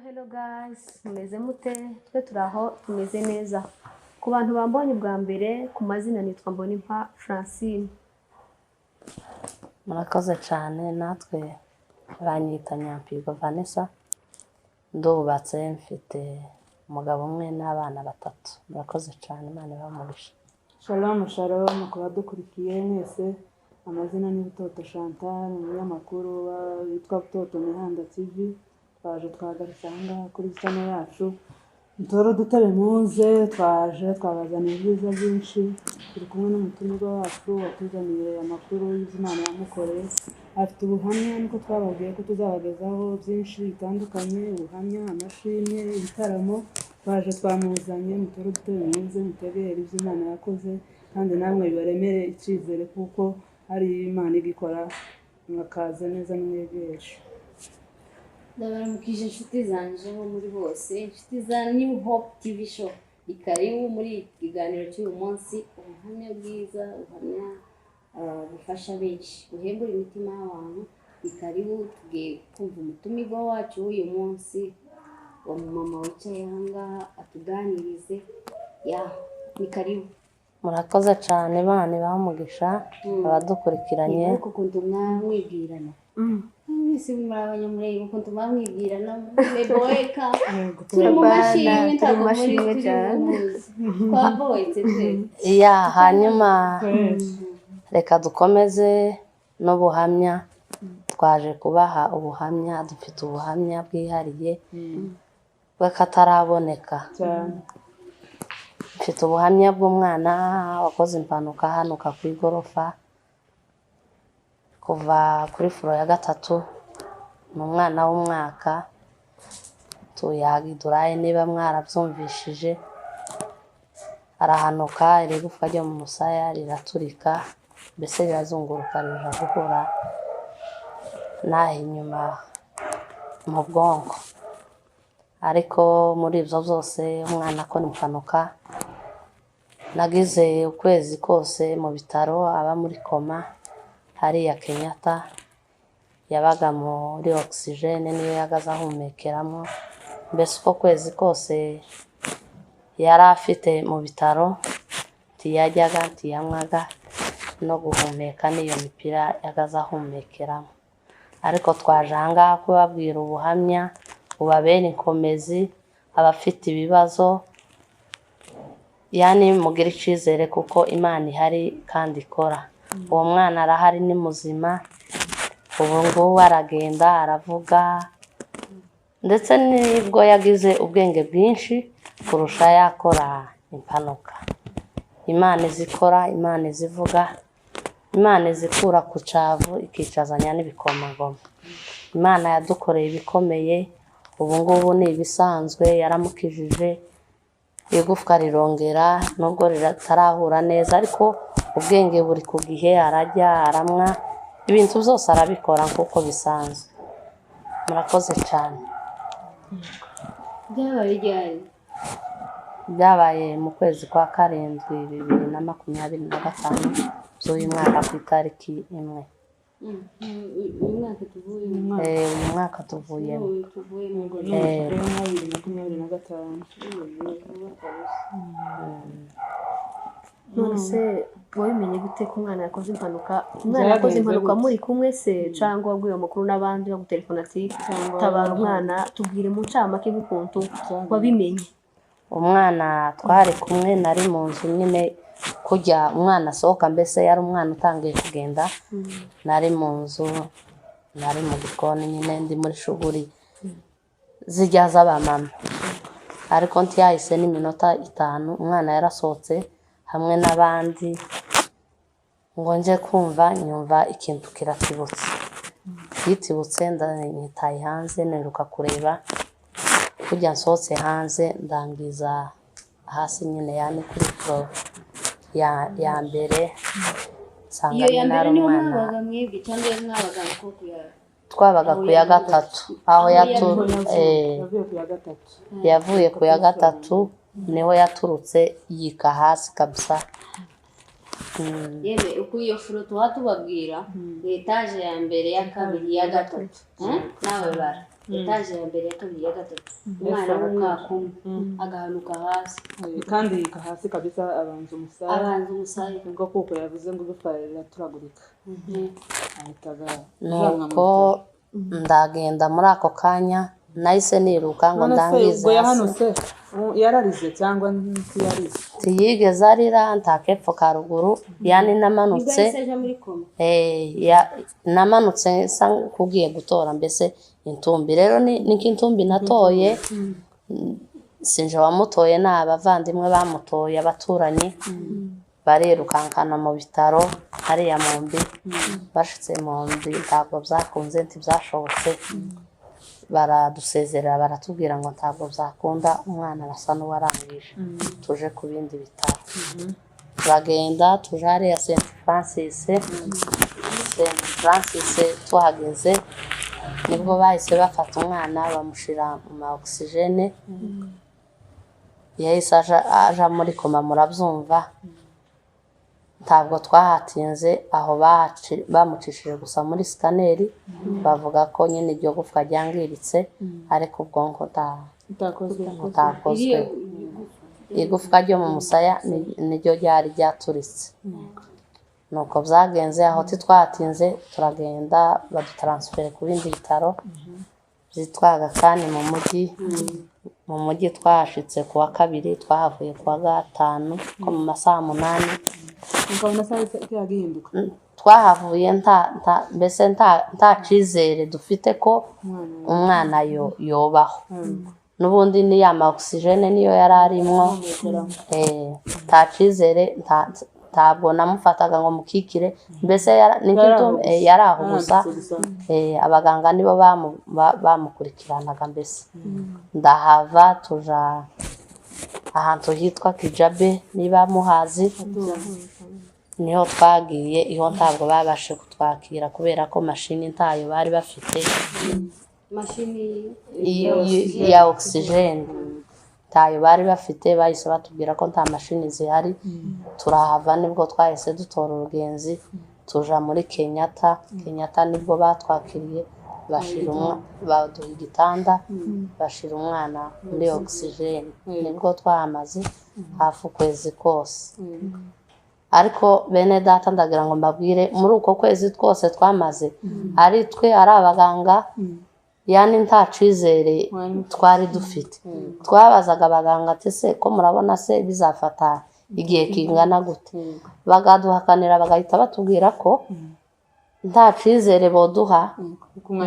Hello guys, mumeze mute? Twe turaho tumeze neza. Ku bantu bambonye ubwa mbere, ku mazina nitwa Mbonimpa Francine. Murakoze cyane, natwe banyita Nyampirwa Vanessa. Ndubatse mfite umugabo umwe n'abana batatu. Murakoze cyane, Imana ibamugisha. Shalom shalom ku badukurikiye mwese, amazina ni Butoto Chantal, umunyamakuru witwa Butoto Mihanda TV. Twaje twagarutse ahangaha kuri channel yacu, ntoro dutare muze, twabazaniye ibyiza byinshi. Turi kumwe n'umutumirwa wacu watuzaniye amakuru y'Imana yamukoreye. Afite ubuhamya, niko twababwiye ko tuzabagezaho byinshi bitandukanye, ubuhamya, amashimwe, ibitaramo. Twaje twamuzanye, ntoro dutare muze, mutegere ibyo Imana yakoze, kandi namwe bibaremere icyizere kuko ari Imana igikora, mwakaze neza n'umwegesha. Ndabaramukije inshuti zanje ho muri bose, inshuti za New Hope TV show. Ikaribu muri ikiganiro cy'uyu munsi, ubuhamya bwiza, ubuhamya bufasha benshi, buhembura imitima y'abantu. Ikaribu tugiye kumva umutumirwa wacu w'uyu munsi, wa mama wicaye ahangaha atuganirize. Ni karibu. Murakoze cyane, Imana ibamugisha. Abadukurikiranye Ariko kuntu mwamwibwirana. Mwese muri abanyamurenge ukuntu mwamwibwirana, mweboeka. Turi mu mashini, ntabwo muri cyane. Twaboyetse twese. Hanyuma reka dukomeze n'ubuhamya. Twaje kubaha ubuhamya, dufite ubuhamya bwihariye bw'akataraboneka. Mfite ubuhamya bw'umwana wakoze impanuka hanuka ku igorofa kuva kuri furo ya 3. Ni umwana w'umwaka, tuyagiduraye niba mwarabyumvishije. Arahanuka, irigufa ryo mu musaya riraturika, mbese rirazunguruka rija guhura naho inyuma mu bwonko. Ariko muri ibyo byose umwana akora impanuka, nagize ukwezi kose mu bitaro, aba muri koma hariya Kenyatta. Yabaga muri oxygene, niyo yagaze ahumekeramo. Mbese uko kwezi kose yari afite mu bitaro, ntiyajyaga ntiyanywaga no guhumeka n'iyo mipira yagaze ahumekeramo. Ariko twaje ahangaha kubabwira ubuhamya bubabera inkomezi, abafite ibibazo, mugire icyizere kuko Imana ihari kandi ikora. Uwo mwana arahari, ni muzima, ubu ngubu aragenda, aravuga, ndetse nibwo yagize ubwenge bwinshi kurusha yakora impanuka. Imana izikora, Imana izivuga, Imana izikura ku cyavu ikicazanya n'ibikomangoma. Imana yadukoreye ibikomeye, ubu ngubu ni ibisanzwe. Yaramukijije, igufwa rirongera nubwo ritarahura neza, ariko ubwenge buri ku gihe, arajya, aramwa, ibintu byose arabikora nk'uko bisanzwe. Murakoze cyane. Byabaye mu kwezi kwa 7 2025 z'uyu mwaka ku itariki 1. Uyu mwaka tuvuyemo. Nonese wabimenye gute ko umwana yakoze impanuka? Umwana yakoze impanuka muri kumwe se, cyangwa wabwiwe amakuru n'abandi bagutelefona ati tabara umwana? Tubwire mu ncamake y'ukuntu wabimenye. Umwana twari kumwe, nari mu nzu nyine kujya umwana asohoka, mbese yari umwana utangiye kugenda. Nari mu nzu, nari mu gikoni nyine, ndi muri shuguri zijya z'abamama. Ariko ntiyahise n'iminota 5 umwana yarasohotse hamwe n'abandi, ngo nje kumva nyumva ikintu kiratibutse. Gitibutse ndanyitaye hanze, neruka kureba, kujya nsohotse hanze ndangiza hasi nyine, kuri furo ya mbere. Iyo ya mbere niyo mwabaga mwebwe cyangwa mwabaga ko kuyara? Twabaga ku ya 3, aho yavuye ku ya 3 niho yaturutse yika hasi kabisa. Yeme uko iyo furo tuba tubabwira, etaje ya mbere, ya kabiri, ya 3. Nawe bara etaje ya mbere ya kabiri ya gatatu umwana w'umwaka umwe agahanuka hasi kandi yika hasi kabisa abanza umusaya ubwo kuko yavuze ngo igufwa riraturagurika ahitaga nuko ndagenda muri ako kanya nahise niruka ngo ndangize ubwo yahanutse yararize cyangwa ntiyarize ntiyigeze arira nta kepfo ka ruguru yani namanutse namanutse nsa kugiye gutora mbese intumbi rero ni nk'intumbi natoye sinje wamutoye ni abavandimwe bamutoye abaturanyi barirukankana mu bitaro hariya Mombi bashitse Mombi ntabwo byakunze ntibyashobotse baradusezerera baratubwira ngo ntabwo byakunda umwana arasa n'uwarangije tuje ku bindi bitaro turagenda tuje hariya St Francis tuhageze nibwo bahise bafata umwana bamushira mu ma oxygene yahise aja muri koma murabyumva ntabwo twahatinze aho bamucishije gusa muri sikaneri bavuga ko nyine iryo gufwa ryangiritse ariko ubwonko butakozwe igufwa ryo mu musaya niryo ryari ryaturitse nuko byagenze aho twahatinze turagenda badutaransfere ku bindi bitaro byitwaga kandi mu mujyi twahashitse ku wa kabiri twahavuye ku wa gatanu ko mu masaha 8 twahavuye mbese nta cyizere dufite ko umwana yobaho n'ubundi ni ya ma oxygene niyo yari arimwo nta cyizere ntabwo namufataga ngo mukikire mbese yari aho gusa abaganga nibo bamukurikiranaga mbese ndahava tuja ahantu hitwa Kijabe niba muhazi niho twagiye iyo ntabwo babashe kutwakira kubera ko mashini ntayo bari bafite ya oxygene ntayo bari bafite bahise batubwira ko nta mashini zihari turahava nibwo twahise dutora urugenzi tuja muri Kenyatta nibwo batwakiriye baduha igitanda bashira umwana muri oxygene nibwo twahamaze hafi ukwezi kose ariko bene data ndagira ngo mbabwire muri uko kwezi twose twamaze ari twe ari abaganga yani nta cyizere twari dufite twabazaga abaganga ati se ko murabona se bizafata igihe kingana gute bagaduhakanira bagahita batubwira ko nta cyizere boduha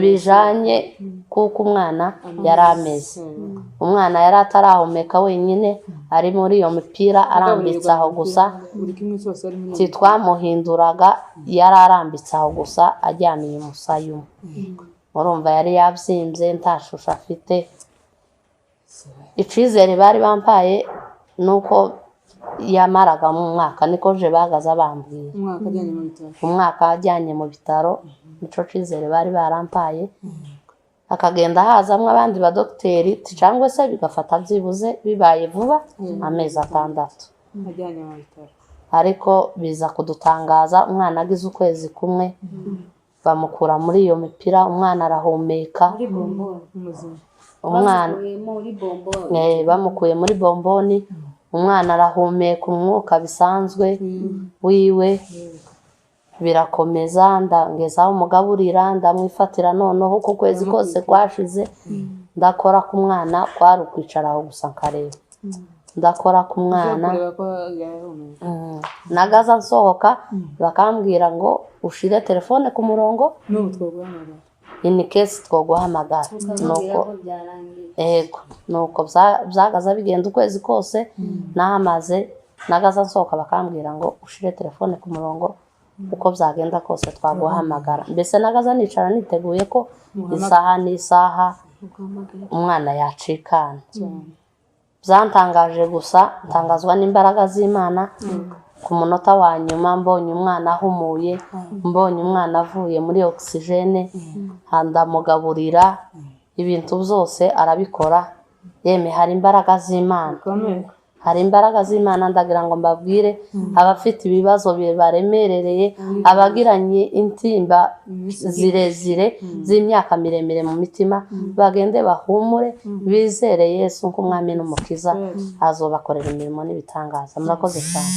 bijanye kuko umwana yari ameze umwana yari atarahumeka wenyine ari muri iyo mipira arambitse aho gusa titwamuhinduraga yari arambitse aho gusa ajyaniye umusayu urumva yari yabyimbye nta shusho afite icizere bari bampaye nuko yamaraga mu mwaka niko je bagaza bambwiye umwaka ajyanye mu bitaro nico cizere bari barampaye akagenda hazamwe abandi ba docteri cyangwa se bigafata byibuze bibaye vuba amezi 6 ajyanye mu bitaro ariko biza kudutangaza umwana agize ukwezi kumwe bamukura muri iyo mipira umwana arahumeka umwana bamukuye muri bomboni umwana arahumeka umwuka bisanzwe wiwe birakomeza ndangezaho umugaburira ndamwifatira noneho uko kwezi kose kwashize ndakora ku mwana kwari ukwicaraho gusa nkareba ndakora ku mwana nagaza nsohoka bakambwira ngo ushire telefone ku murongo in case twoguhamagara nuko byagaza bigenda ukwezi kose nahamaze nagaza nsohoka bakambwira ngo ushire telefone ku murongo uko byagenda kose twaguhamagara mbese nagaza nicara niteguye ko isaha n'isaha umwana yacikana byantangaje gusa ntangazwa n'imbaraga z'Imana ku munota wa nyuma mbonye umwana ahumuye mbonye umwana avuye muri oxygene handamugaburira ibintu byose arabikora yeme hari imbaraga z'Imana hari imbaraga z'Imana ndagira ngo mbabwire abafite ibibazo bibaremerereye abagiranye intimba zirezire z'imyaka miremire mu mitima bagende bahumure bizere Yesu nk'umwami n'umukiza azobakorera imirimo n'ibitangaza murakoze cyane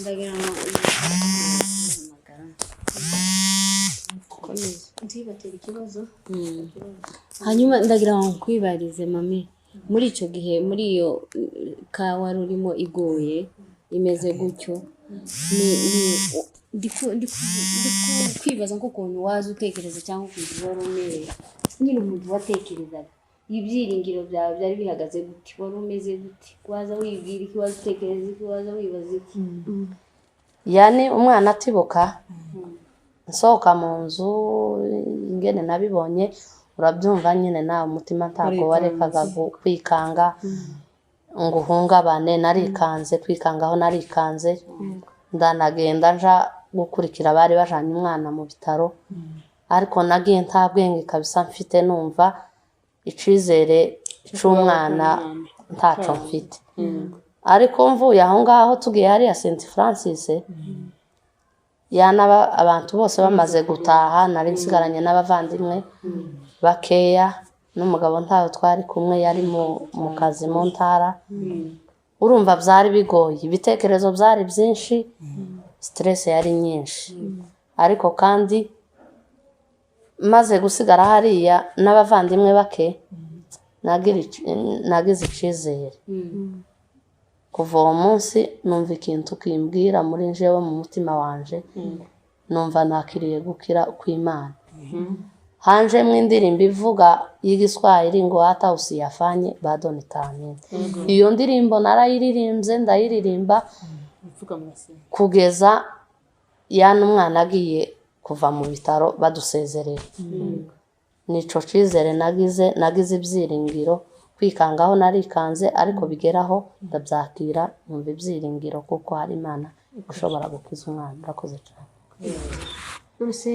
ndagira ngo ntibatera ikibazo hanyuma ndagira ngo nkwibarize mami muri icyo gihe muri iyo kawa rurimo igoye imeze gutyo ndi kwibaza nk'ukuntu waza utekereza cyangwa ukuntu wari umerewe nyine umuntu watekerezaga ibyiringiro byawe byari bihagaze gute wari umeze gute waza wibwira iki waza utekereza iki waza wibaza iki yani umwana atibuka nsohoka mu nzu ingene nabibonye urabyumva nyine nawe umutima ntabwo warekaga kwikanga ngo uhungabane narikanze kwikangaho narikanze ndanagenda nja gukurikira bari bajanye umwana mu bitaro ariko nagiye nta bwenge kabisa mfite numva icizere c'umwana ntaco mfite ariko mvuye aho ngaho tugiye hariya St Francis yanaba abantu bose bamaze gutaha nari nsigaranye n'abavandimwe bakeya n'umugabo ntawe twari kumwe yari mu kazi mu ntara urumva byari bigoye ibitekerezo byari byinshi stress yari nyinshi ariko kandi maze gusigara hariya n'abavandimwe bake nagize icizere kuva uwo munsi numva ikintu kimbwira muri njewe mu mutima wanje numva nakiriye gukira kw'Imana hanje mw'indirimbo ivuga y'igiswahili ngo hata usiyafanye bado nitaamini iyo ndirimbo narayiririmbye ndayiririmba kugeza yana umwana agiye kuva mu bitaro badusezerera nico cizere nagize ibyiringiro kwikangaho narikanze ariko bigeraho ndabyakira numva ibyiringiro kuko hari Imana ushobora gukiza umwana urakoze cyane nose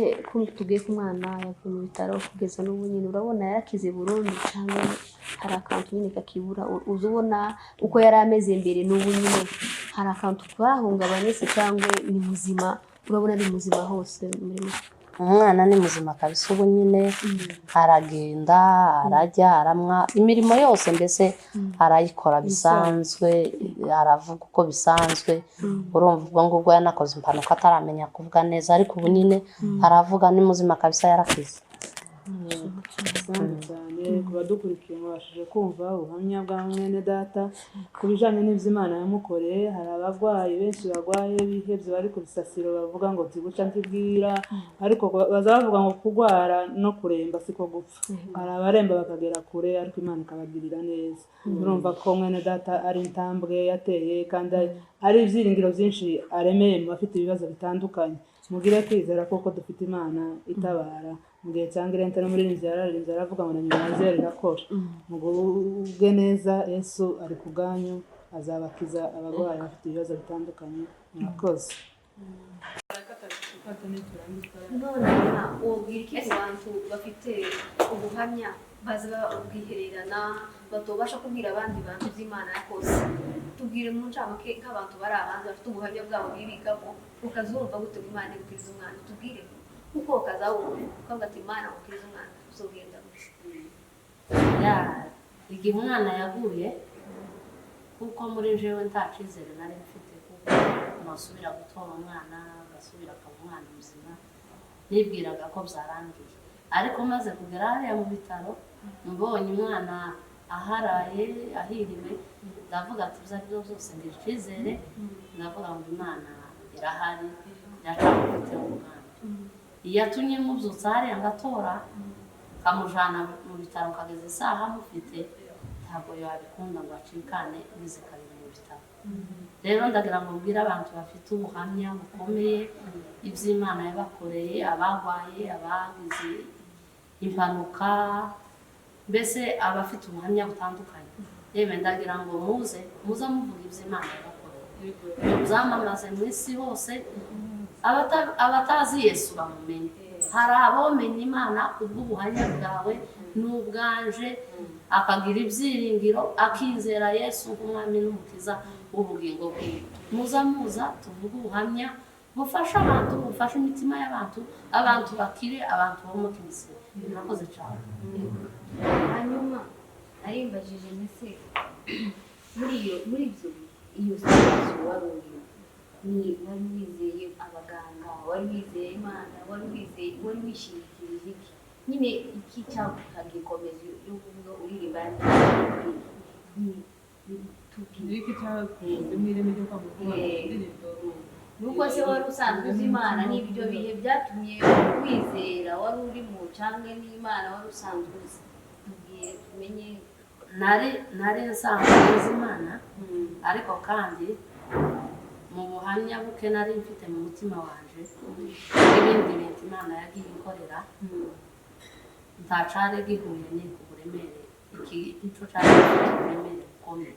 tugiye ku mwana yavuye mu bitaro kugeza n'ubu nyine urabona yarakize burundu cyangwa hari akantu nyine kakibura uzubona uko yari ameze mbere n'ubu nyine hari akantu twahungabanye se cyangwa ni muzima urabona ari muzima hose muri umwana ni muzima kabisa ubu nyine aragenda arajya aramwa imirimo yose mbese arayikora bisanzwe aravuga uko bisanzwe urumva ubwo ngubwo yanakoze impanuka ataramenya kuvuga neza ariko ubu nyine aravuga ni muzima kabisa yarakize cyane kuba dukurikiye mubashije kumva ubuhamya bwa mwene data ku bijyanye n'ibyo Imana yamukoreye hari abarwayi benshi barwaye bihebye bari ku bisasiro bavuga ngo tibuca ntibwira ariko bazavuga ngo kurwara no kuremba siko gupfa hari abaremba bakagera kure ariko Imana ikabagirira neza urumva ko mwene data ari intambwe yateye kandi ari ibyiringiro byinshi aremeye mu bafite ibibazo bitandukanye mugire kwizera kuko dufite Imana itabara mu gihe cyangwa irente no muri inzira aravuga ngo na nyuma zero irakora mugubwe neza Yesu ari ku bwanyu azabakiza abarwayi bafite ibibazo bitandukanye murakoze none ubwira iki abantu bafite ubuhamya baza ubwihererana batobasha kubwira abandi bantu by'Imana yakoze tubwire mu ncamake nk'abantu bari abanza bafite ubuhamya bwabo bibikamo ukazumva gute Imana ibukiza umwana tubwire kuko kazawumva ukavuga ati Imana ukiza umwana uzogenda igihe umwana yaguye kuko muri jewe nta cizere nari mfite kuko nasubira gutora umwana gasubira akaba umwana muzima nibwiraga ko byarangiye ariko maze kugera hariya mu bitaro mbonye umwana aharaye ahiriwe ndavuga ati ibyo ari byo byose ngira icizere ndavuga ngo Imana irahari yacamo gutera umwana iyo atumye mubyutsa hariya ngatora kamujana mu bitaro kageze isaha mufite ntabwo yabikunda ngo acikane bize kabiri mu bitaro rero ndagira ngo mbwire abantu bafite ubuhamya bukomeye iby'Imana yabakoreye abagwaye abagize impanuka mbese abafite ubuhamya butandukanye yewe ndagira ngo muze muvuga iby'Imana yabakoreye byamamaze mu isi hose abatazi Yesu bamumenye hari abomenya imana kubw'ubuhamya bwawe n'ubwanje akagira ibyiringiro akizera Yesu nk'umwami n'umukiza w'ubugingo bwiwe. muza tuvuge ubuhamya bufasha abantu, bufasha imitima y'abantu, abantu bakire, abantu b'umukirisi. Murakoze cyane. hanyuma arimbajije mbese muri ibyo iyo serivisi wari urimo wari wizeye abaganga, wari wizeye Imana, wari wishingikirije iki nyine iki cyagikomeza yo kuvuga uririmba iki cyakunze mwireme ryo kwamukuba indirimbo nuko se wari usanzwe uzi Imana n'ibyo bihe byatumye wizera wari uri mu cange n'Imana wari usanzwe uzi tubwire tumenye. Nari nsanzwe uzi Imana ariko kandi mu buhamya buke nari mfite mu mutima wanje n'ibindi bintu Imana yagiye ikorera ntacari gihuye n'uburemere ico cari uburemere bukomeye.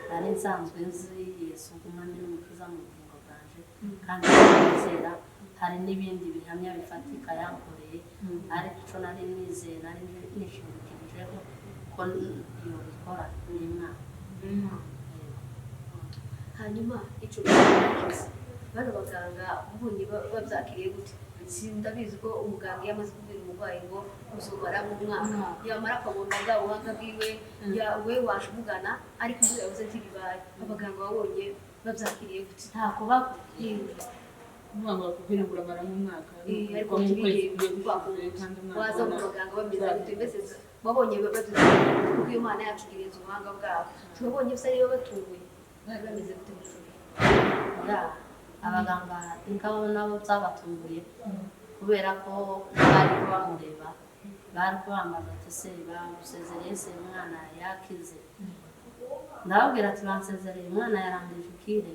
Nari nsanzwe nzi Yesu nk'umwami n'umukiza mu bugingo bwanje kandi nizera hari n'ibindi bihamya bifatika yankoreye ariko ico nari nizeye nari nishimikirijeho ko iyo bikora n'Imana. hanyuma ico barakize bano baganga ubunye babyakiriye gute? Sindabizi ko umuganga yamaze kubwira umurwayi ngo uzobara mu mwaka yamara akabona bwa buhanga bwiwe we washumugana ariko ibyo yavuze ntibibaye. Abaganga babonye babyakiriye gute? Ntako bakubwira umwana bakubwira ngo uramara mu mwaka ariko ntibigiye waza mu baganga bameze gute? Mbese babonye babyakiriye kuko Imana yacu igirenze ubuhanga bwabo. Tubabonye bisa ariyo batunguye bari bameze gute mu shuri? abaganga ingabo nabo byabatunguye kubera ko bari bamureba bari bambaza ati se bagusezereye se umwana yakize. Ndababwira ati bansezereye umwana yarangije ukire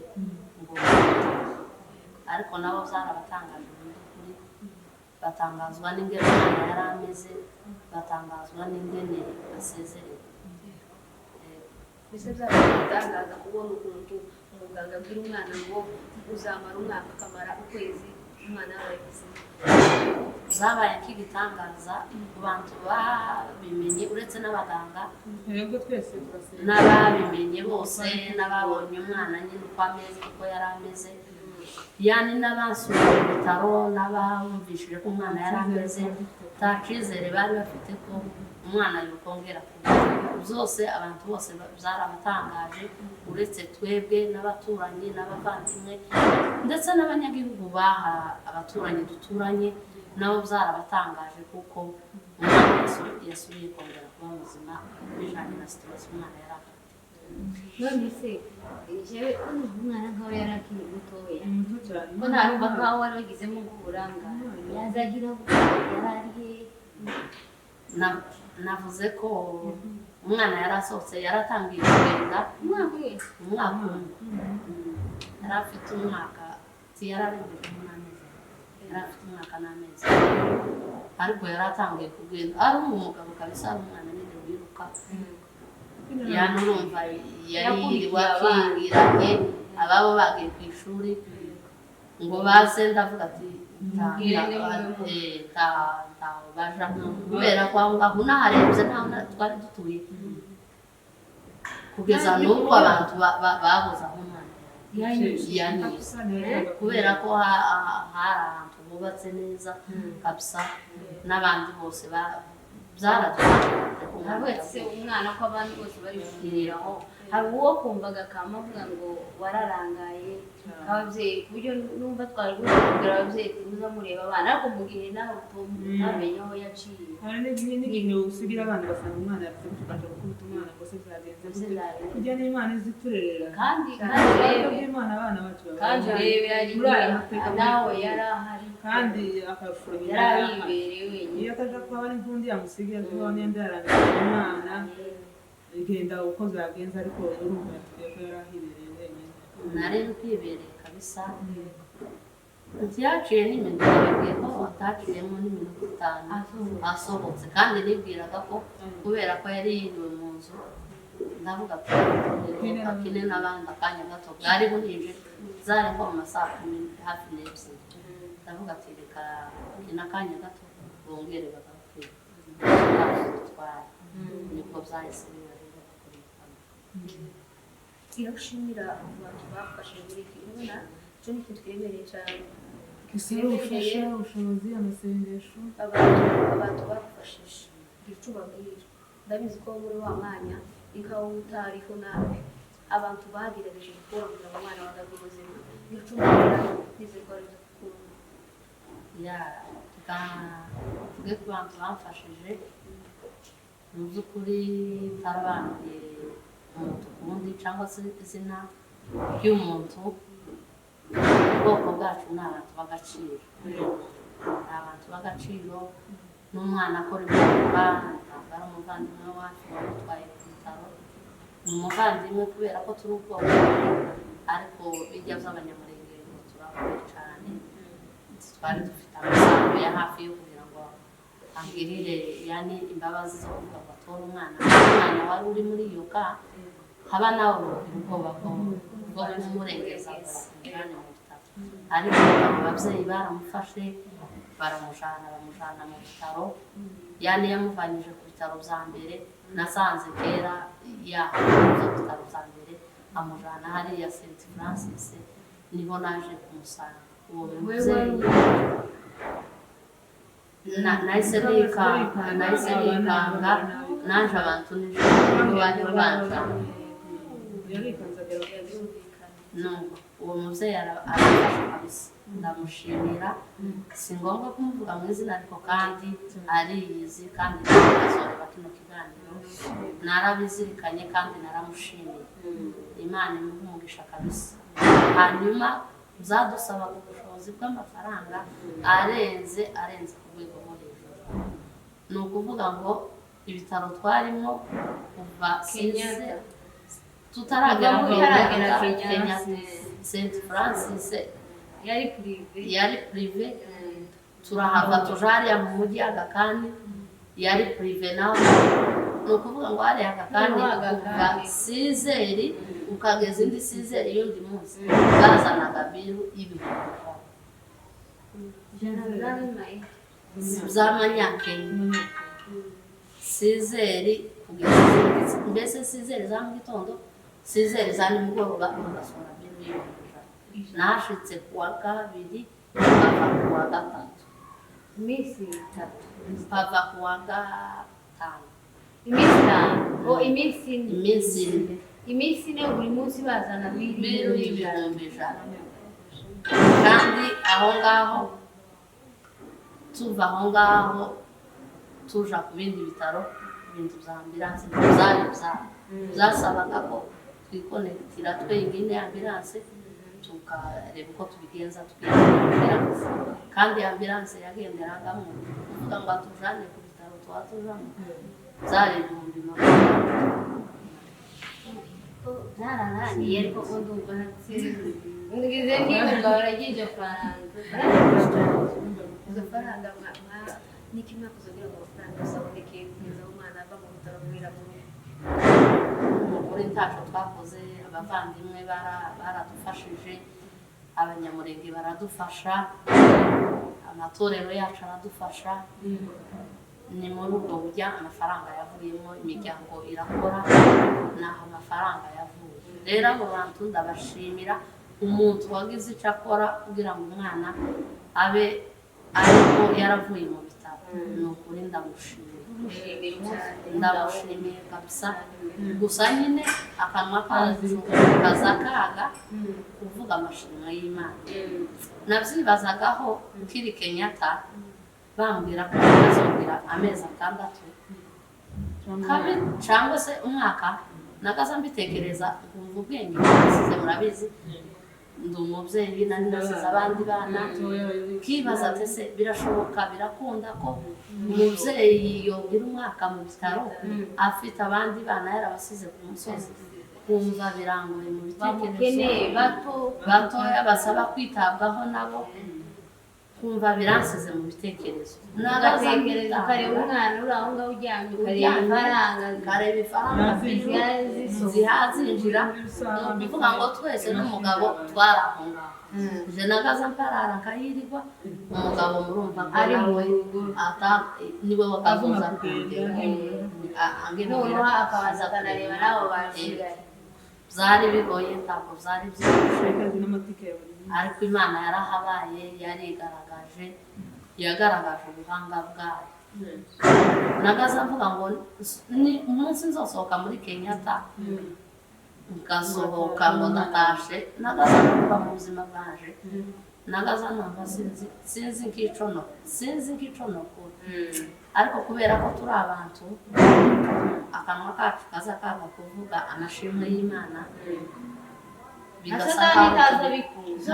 ngo ariko nabo byarabatangaje mu by'ukuri batangazwa n'ingene umwana yari ameze, batangazwa n'ingene asezereye. Mbese byabatangaza kubona ukuntu umuganga abwira umwana ngo uzamara umwaka akamara ukwezi umwana yabaye muzima. Zabaye nk'igitangaza ku bantu babimenye uretse n'abaganga n'ababimenye bose n'ababonye umwana nyine uko ameze uko yari ameze, yani n'abasuye mu bitaro n'abumvishije ko umwana yari ameze nta cyizere bari bafite ko umwana yokongera kuba. Byose abantu bose byarabatangaje uretse twebwe n'abaturanyi n'abavandimwe ndetse n'abanyagihugu baha abaturanyi duturanye nabo byarabatangaje kuko umwana yasubiye kongera kuba muzima bijanye na situation umwana yari afite. None se jewe umwana nkawe yari akiri mutoya ko ntarumva nkaho wari wagizemo uburanga yazagira yarariye. Navuze ko umwana yari asohotse yaratangiye kugenda umwaka umwe yari afite umwaka yararengeje n'amezi yari afite umwaka n'amezi ariko yari atangiye kugenda ari umugabo kabisa ari umwana nyine wiruka yanurumva yari wakingiranye ababo bagiye ku ishuri ngo baze ndavuga ati ntaho baja kubera ko aho ngaho unaharebye ntaho twari dutuye kugeza n'ubu abantu babuze aho umwana yanyuze kubera ko hari ahantu bubatse neza kabisa n'abandi bose byaraduhaye umwana ko abandi bose bari kugiriraho. Hari uwo kumvaga akamuvuga ngo wararangaye ababyeyi ku buryo numva twari kubwira ababyeyi tuza mureba abana ariko mu gihe nawe utamenye aho yaciye. Hari n'igihe usigira abana basanga umwana yafite tukanje gukubita umwana ngo se byagenze kujya n'Imana iziturerera kandi rero Imana abana bacu kandi rebe ari nawe yari ahari kandi akafura yari imbere wenyine iyo ataja kuba ari nkundi yamusigira kuba nende yarangiza umwana igenda uko zagenze ariko urumva yatubwiye ko yari ahibereye wenyine. nari kwibereye kabisa ntiyaciye n'iminota yabwiye ko ataciyemo n'iminota 5 asohotse kandi nibwiraga ko kubera ko yari yiriwe mu nzu ndavuga ko akine n'abandi akanya gato bwari bunije zari nko mu masaha 10 hafi n'ebyiri ndavuga ati reka n'akanya gato bongere bagapfira twari nibwo byahise biba rero kuri iragushimira abantu bafashe muri iki ubona cyo ni ikintu twemereye cyane gisaba ubufasha ubushobozi amasengesho abantu bafashije icyo babwira ndabizi ko muri wa mwanya ikawa utariho nawe abantu bagerageje gukura kugira ngo umwana wagaze ubuzima icyo babwira n'izirwa ryo gukura tuvuge ku bantu bamfashije mu by'ukuri tarabambye umuntu ku wundi cyangwa se izina ry'umuntu ubwoko bwacu ni abantu b'agaciro ni abantu b'agaciro n'umwana akora ibikorwa ntabwo ari umuvandimwe wacu wamutwaye ku bitaro ni umuvandimwe kubera ko turi ubwoko ariko bijya by'abanyamurenge turakomeye cyane twari dufite amasambu ya hafi yo kugira ngo angirire yani imbabazi zo kuvuga ngo atore umwana wari uri muri iyo ka haba nawe ubwoba bwo kumurengeza bamujyane mu bitaro ariko ababyeyi baramufashe bamujyana mu bitaro yani yamuvanyije ku bitaro bya mbere nasanze kera yahaje ku bitaro bya mbere amujyana hariya St Francis niho naje kumusanga uwo mubyeyi nahise nikanga naje abantu nijoro bari banjana uwo mubyeyi arafasha kabisa ndamushimira si ngombwa kumuvuga mu izina ariko kandi ariyizi kandi azoreba kino kiganiro narabizirikanye kandi naramushimiye Imana imuhe umugisha kabisa hanyuma byadusabaga ubushobozi bw'amafaranga arenze ku rwego rwo hejuru ni ukuvuga ngo ibitaro twarimo kuva tutaragera Kenya St Francis yari prive turahava tujariya mu mujyi Agakani yari prive nawe ni ukuvuga ngo hariya Agakani kuva sizeri ukageza indi sizeri y'undi munsi bazanaga biru ibihumbi z'amanyakenya sizeri kugeza mbese sizeri za mu gitondo sizeri za nimugoroba ugasura biru y'ibihumbi nashitse kuwa kabiri mpava kuwa gatatu iminsi itatu mpava kuwa gatanu iminsi ine buri munsi bazana biru y'ibihumbi ijana kandi aho ngaho tuva aho ngaho tuja ku bindi bitaro ibintu bya ambilanse byasabaga ko twikonekitira twenyine ambilanse tukareba uko tubigenza tukigendera ambilanse kandi ambilanse yagenderagamo kuvuga ngo atujane ku bitaro tuba tujamo byari ibihumbi byararangiye ariko ko ndumva ngize niba baragiye amafaranga ni kimwe kuzogira ngo amafaranga asaboneke kugeza umwana ava mu bitaro mwirabura muri ntacyo twakoze abavandimwe baradufashije abanyamurenge baradufasha amatorero yacu aradufasha ni muri ubwo buryo amafaranga yavuyemo imiryango irakora naho amafaranga yavuye rero abo bantu ndabashimira umuntu wagize icyo akora kugira ngo umwana abe ariko yaravuye mu bitaro ni ukuri ndamushimiye kabisa gusa nyine akanwa kacu kazakaga kuvuga amashimwe y'Imana nabyibazagaho ukiri Kenyatta bambwira ko bazongera amezi 6 cyangwa se umwaka nagaza mbitekereza kumva ubwenge bwasize murabizi ndi umubyeyi nari nasize abandi bana kibaza ati se birashoboka birakunda ko umubyeyi yogira umwaka mu bitaro afite abandi bana yarabasize ku musozi kumva birangoye mu bitekerezo batoya basaba kwitabwaho nabo kumva biransize mu bitekerezo ugatekereza ukareba umwana uri aho ngaho uryamye ukareba ifaranga zihazinjira ni ukuvuga ngo twese n'umugabo twarahunga je nagaza mparara nkayirirwa umugabo murumva ko nawe niwe wakazuza noneho akabaza akanareba n'abo basigaye byari bigoye ntabwo byari byoroshye ariko Imana yarahabaye yagaragaje ubuhanga bwayo nagaza mvuga ngo umunsi nzosohoka muri Kenyatta ngasohoka ngo ndatashe nagaza numva mu buzima bwaje nagaza numva sinzi nk'icono ariko kubera ko turi abantu akanwa kacu kaza kaga kuvuga amashimwe y'Imana Satani itaza bikunda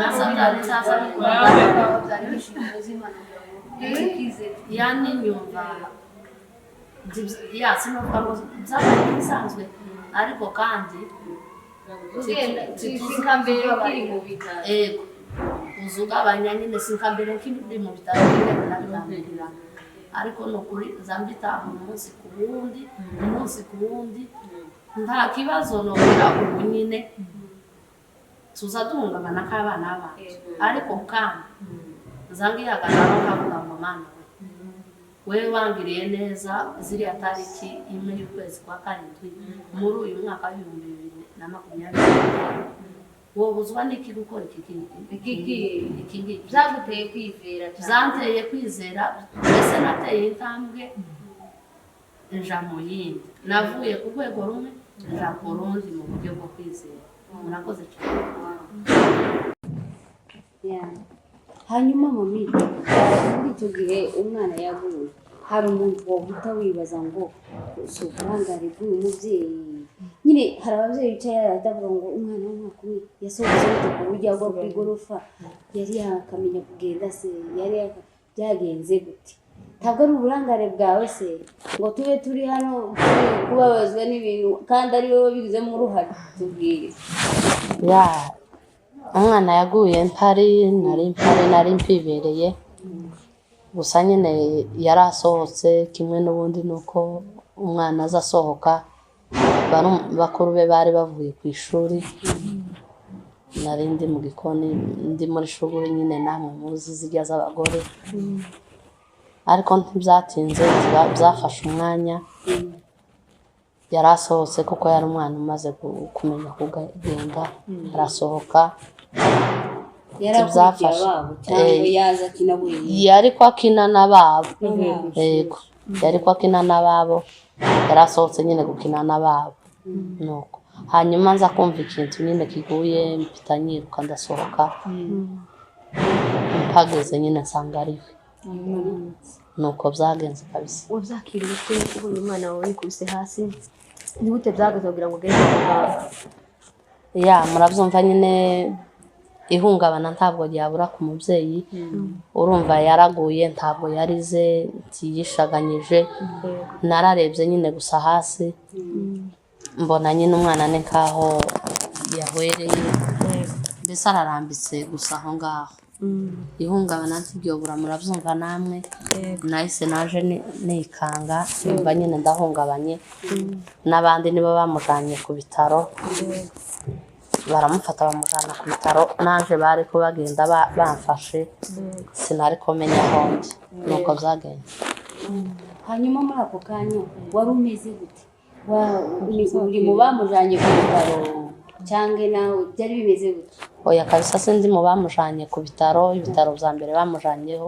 yani nyumva sinovuga ngo byabaye bisanzwe ariko kandi mbere kiri mu bitaro uzugabanya nyine sinkambere kiri mu bitaro nabigambirira ariko no kuri zambita umunsi ku wundi nta kibazo nogira ubu nyine tuza duhungabana k'abana bacu ariko kandi zangiyaganaro kavuga ngo Mana wewe wangiriye neza ziriya tariki imwe y'ukwezi kwa karindwi muri uyu mwaka w'2020 wobuzwa n'iki gukora iki byaguteye kwizera byanteye kwizera mbese nateye intambwe nja mu yindi navuye ku rwego rumwe nja ku rundi mu buryo bwo kwizera murakoze cyane hanyuma mami muri icyo gihe umwana yaguye hari umuntu wohita wibaza ngo si uburangare bw'uyu mubyeyi nyine hari ababyeyi bicaye batavuga ngo umwana w'umwaka umwe yasohotse gute ku buryo agwa ku igorofa yari yakamenya kugenda se byagenze gute ntabwo ari uburangare bwawe se ngo tube turi hano kubabazwa n'ibintu kandi ari wowe wabigizemo uruhare tubwire umwana yaguye nari mpibereye gusa nyine yari asohotse kimwe n'ubundi nuko umwana aza asohoka bakuru be bari bavuye ku ishuri nari ndi mu gikoni ndi muri shuguri nyine namwe muzi zirya z'abagore ariko ntibyatinze byafashe umwanya yari asohotse kuko yari umwana umaze kumenya kugenda arasohoka byafashe cyangwa yaza akina yari ko akina n'ababo yego yari ko akina n'ababo yari asohotse nyine gukina n'ababo nuko hanyuma nza kumva ikintu nyine kiguye mpita nyiruka ndasohoka mpageze nyine nsanga ariwe nuko byagenze kabisa wabyakiriye ute ubonye umwana wawe yikubise hasi ni gute byageze kugira ngo ugere ku muganga murabyumva nyine ihungabana ntabwo ryabura ku mubyeyi urumva yaraguye ntabwo yarize ntiyishaganyije nararebye nyine gusa hasi mbona nyine umwana ni nkaho yahwereye mbese ararambitse gusa aho ngaho ihungabana ntiryobura murabyumva namwe nahise naje nikanga numva nyine ndahungabanye n'abandi nibo bamujanye ku bitaro baramufata bamujana ku bitaro naje bari ko bagenda bamfashe sinari kumenya ahondi nuko byagenze hanyuma muri ako kanya wari umeze gute uri mu bamujanye ku bitaro cyangwa nawe byari bimeze gute oya kabisa sindi mu bamujanye ku bitaro ibitaro bya mbere bamujanyeho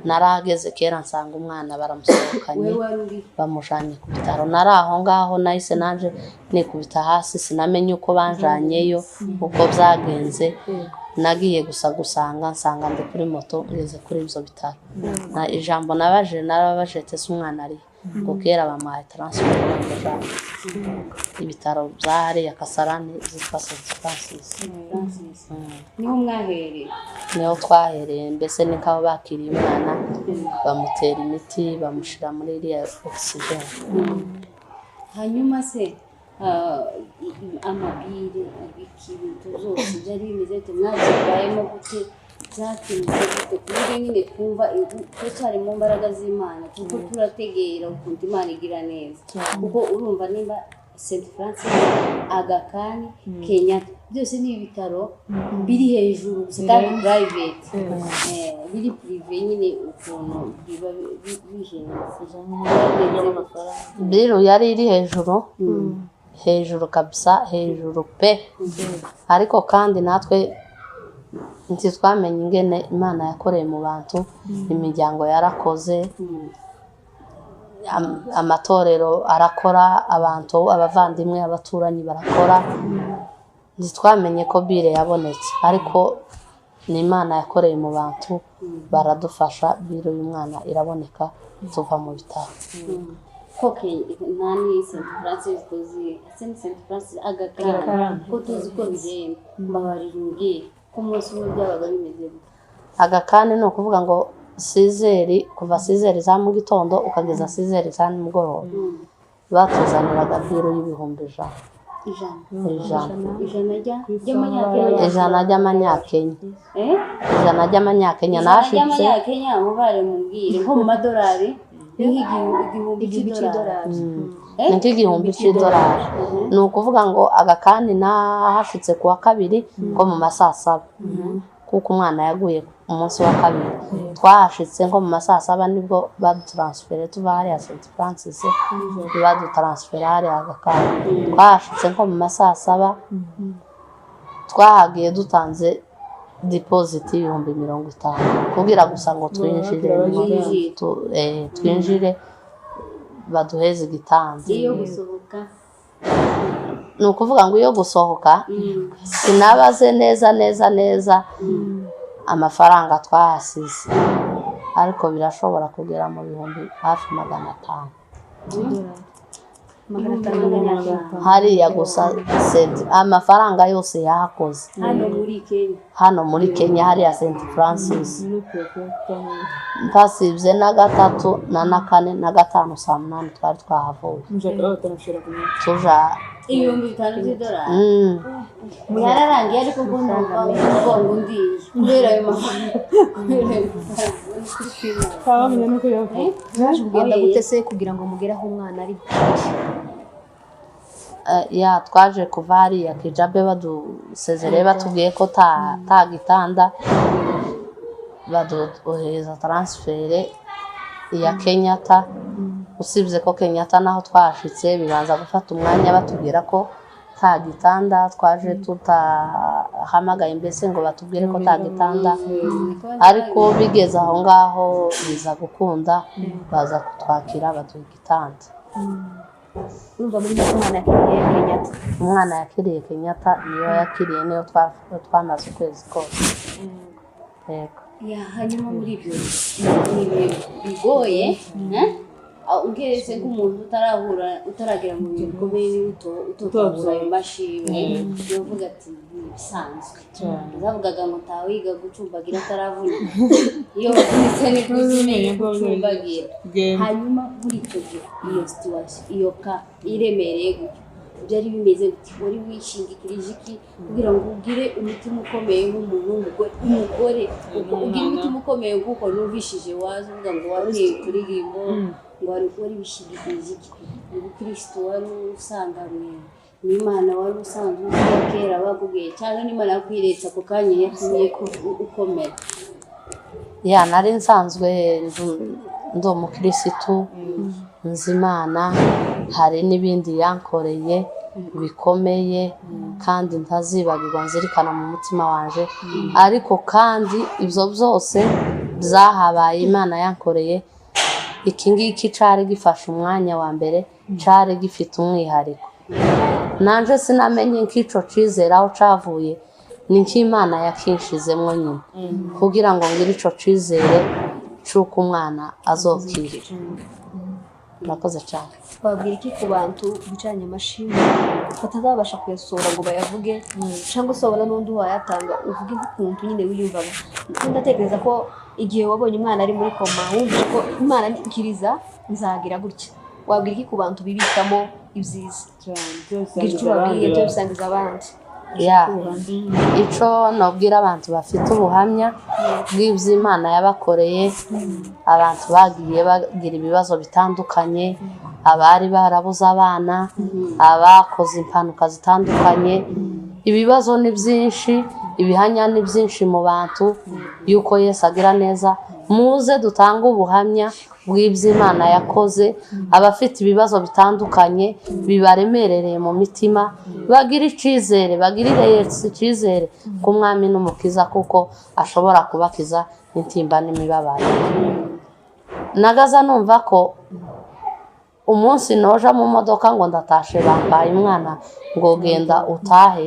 narahageze kera nsanga umwana baramusohokanye bamujanye ku bitaro nari aho ngaho nahise naje nikubita hasi sinamenye uko banjanyeyo uko byagenze nagiye gusa gusanga nsanga ndi kuri moto ngeze kuri ibyo bitaro ijambo narabaje tese umwana ari ngo kera bamuhaye transport bamujanye ibitaro byahariya Kasarani zitwa St Francis niho mwahereye niho twahereye mbese ni nk'aho bakiriye umwana bamutera imiti bamushira muri iriya oxygen hanyuma se amabire ibintu zose byari bimeze gute mwazibayemo gute byatinze gute ku buryo nyine twumva turacyari mu mbaraga z'Imana kuko turategera ukuntu Imana igira neza kuko urumva nimba St Francis, Aga Khan, Kenyatta byose ni ibitaro biri hejuru gusa kandi private biri prive nyine ukuntu biba bihenze biro yari iri hejuru hejuru kabisa hejuru pe ariko kandi natwe ntitwamenye ingene Imana yakoreye mu bantu imiryango yarakoze amatorero arakora abantu abavandimwe abaturanyi barakora ntitwamenye ko bire yabonetse ariko ni Imana yakoreye mu bantu baradufasha biro y'umwana iraboneka tuva mu bitaro nani St Francis tuzi St Francis Aga Khan ko tuzi ko bigenda mbabarira umbwire ko umunsi umwe byabaga bimeze gute Aga Khan ni ukuvuga ngo sizeri kuva sizeri za mu gitondo ukageza sizeri za nimugoroba batuzaniraga biro y'ibihumbi ijana ry'amanyakenya ijana ry'amanyakenya nashitse mubare mumbwire nko mu madolari igihumbi cy'idolari ni nk'igihumbi cy'idolari ni ukuvuga ngo Aga Khan nahashitse ku wa kabiri ko mu masaa 7 kuko umwana yaguye umunsi wa kabiri twahashitse nko mu masaa 7 nibwo badutransfere tuva hariya St Francis badutransfere hariya Aga Khan twahashitse nko mu masaa 7 twahagiye dutanze deposit y'ibihumbi 50 kugira gusa ngo twinjire baduheze igitanda iyo gusohoka ni ukuvuga ngo iyo gusohoka sinabaze neza amafaranga twahasize ariko birashobora kugera mu bihumbi hafi 500 hariya gusa amafaranga yose yahakoze hano muri Kenya hariya St Francis twasibye na 3 na 4 na 5 saa 8 twari twahavuye tuja ibihumbi 5 by'idolari yararangiye ariko ngo ndumva ndi kubera ayo twabamenye nuko yavuye naje kugenda gute se kugira ngo mugere aho umwana ari twaje kuva hariya Kijabe badusezereye batubwiye ko ta gitanda baduhereza transfere ya Kenyatta usibye ko Kenyatta naho twashitse bibanza gufata umwanya batubwira ko ta gitanda twaje tutahamagaye mbese ngo batubwire ko ta gitanda ariko bigeze aho ngaho biza gukunda baza kutwakira baduha igitanda urumva muri umwana yakiriye Kenyatta niyo yakiriye niyo twamaze ukwezi kose yego hanyuma muri ibyo bigoye ugeretse nk'umuntu utaragera mu bintu bikomeye utotahura ayo mashimwe yovuga ati bisanzwe zavugaga ngo tawiga gucumbagira ataravunika iyo wavunitse ni kuzimenye gucumbagira hanyuma muri icyo gihe iyo situation iyo ka iremereye gutyo byari bimeze gute wari wishingikirije iki kugira ngo ugire umutima ukomeye nk'umuntu w'umugore ugire umutima ukomeye kuko numvishije waza uvuga ngo wateye kuririmbo ngo wari wishingikirije iki ubukristo wari usanganywe n'Imana wari usanzwe uzi kera bakubwiye cyangwa n'Imana yakwiretsa ako kanya yatumye ukomera nari nsanzwe ndi umukirisitu nzi Imana hari n'ibindi yankoreye bikomeye kandi ntazibagirwa nzirikana mu mutima wanje ariko kandi ibyo byose byahabaye Imana yankoreye iki ngiki cari gifashe umwanya wa mbere cari gifite umwihariko nanje sinamenye nk'ico cizera aho cavuye ni nk'Imana yakinshizemwo nyine kugira ngo ngire ico cizere c'uko umwana azokira nakoze cyane babwira iki ku bantu bicanye amashimwe batazabasha kuyasora ngo bayavuge cyangwa se wabona n'undi wayatanga uvuge nk'ukuntu nyine wiyumvaga ndatekereza ko igihe wabonye umwana ari muri koma wumvise ko Imana nikiriza nzagira gutya wabwira iki ku bantu bibikamo ibyiza cyane byose gicyo babwiye byo bisangiza abandi icyo nabwira abantu bafite ubuhamya bw'iby'Imana yabakoreye, abantu bagiye bagira ibibazo bitandukanye, abari barabuze abana, abakoze impanuka zitandukanye, ibibazo ni byinshi, ibihamya ni byinshi mu bantu yuko Yesu agira neza. Muze dutange ubuhamya bw'iby'Imana yakoze, abafite ibibazo bitandukanye bibaremerereye mu mitima bagira icyizere, bagirire Yesu icyizere ku Mwami n'Umukiza kuko ashobora kubakiza intimba n'imibabaro. Nagaza numva ko umunsi noja mu modoka ngo ndatashe bambaye umwana ngo genda utahe,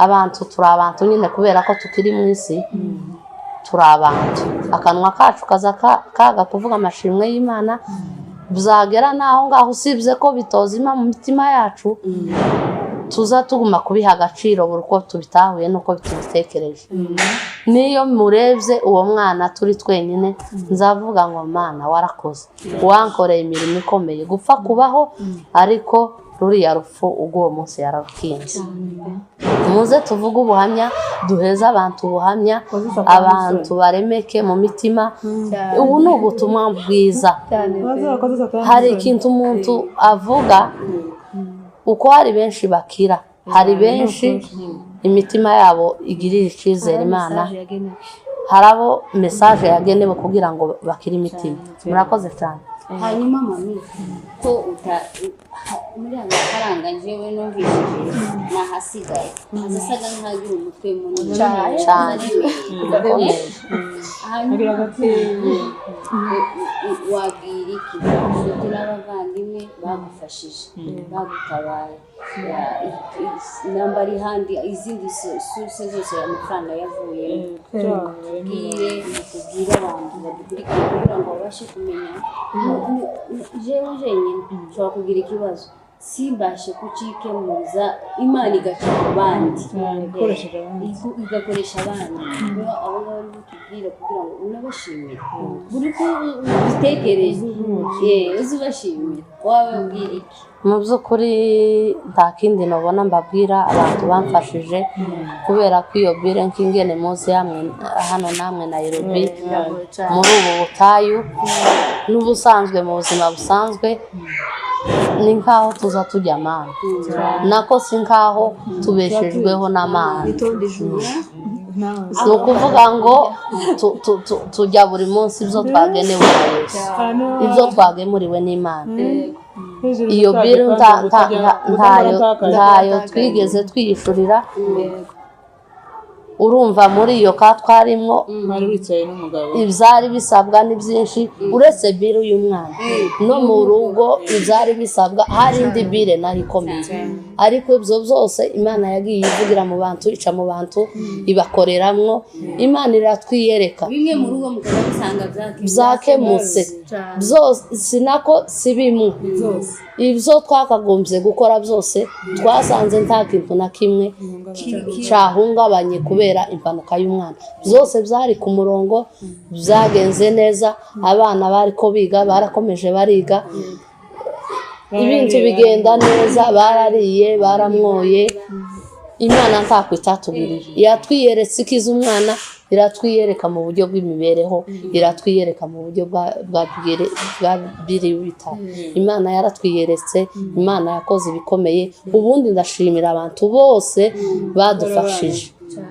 abantu turi abantu nyine kubera ko tukiri mu isi, turi abantu, akanwa kacu kaza kaga kuvuga amashimwe y'Imana, byagera naho ngaho usibye ko bitozima mu mitima yacu, tuza tuguma kubiha agaciro buri uko tubitahuye n'uko tubitekereje. Niyo murebye uwo mwana turi twenyine, nzavuga ngo Mana warakoze, wankoreye imirimo ikomeye, gupfa kubaho ariko ruriya rupfu ubwo munsi yararukinze. Muze tuvuge ubuhamya, duheze abantu ubuhamya, abantu baremeke mu mitima. Ubu ni ubutumwa bwiza. Hari ikintu umuntu avuga, uko hari benshi bakira, hari benshi imitima yabo igirira icyizere Imana, hari abo mesaje yagenewe kugira ngo bakire imitima. Murakoze cyane. Hanyuma mami, ko muri aya mafaranga njyewe numvishije nahasigaye, azasaga nk'agira umutwe munini cyane. Hanyuma wabwira iki inshuti n'abavandimwe bagufashije, bagutabaye, nambari handi izindi source zose amafaranga yavuyemo, tubwire abantu badukurikira kugira ngo babashe kumenya. Jewe jenyine nshobora kugira ikibazo simbashe kucikemuza, Imana igaca ku bandi, igakoresha abandi. Abo ngabo tubwire kugira ngo unabashimire buri ko ubitekereje, uzubashimire. Wawe ubwira iki? Mu by'ukuri nta kindi nabona mbabwira abantu bamfashije, kubera ko iyo bire nk'ingene muzi hano namwe Nairobi muri ubu butayu n'ubusanzwe mu buzima busanzwe, ni nkaho tuza tujya amana, nako si nkaho tubeshejweho n'amana. Ni ukuvuga ngo tujya buri munsi ibyo twagenewe na Yesu, ibyo twagemuriwe n'Imana. Iyo biro ntayo twigeze twiyishurira. Urumva muri iyo ka twarimo ibyari bisabwa ni byinshi, uretse biro y'umwana no mu rugo ibyari bisabwa, hari indi bire nari ikomeye, ariko ibyo byose Imana yagiye ivugira mu bantu, ica mu bantu, ibakoreramwo. Imana iratwiyereka, bimwe mu rugo mukaba bisanga byakemutse byose, sinako si bimwe. Ibyo twakagombye gukora byose twasanze nta kintu na kimwe cyahungabanye kubera impanuka y'umwana. Byose byari ku murongo, byagenze neza, abana bari ko biga, barakomeje bariga, ibintu bigenda neza, barariye, baramwoye. Imana ntako itatubwirije, yatwiyeretse ikiza umwana, iratwiyereka mu buryo bw'imibereho, iratwiyereka mu buryo bwa biri bitaro. Imana yaratwiyeretse, Imana yakoze ibikomeye. Ubundi ndashimira abantu bose badufashije,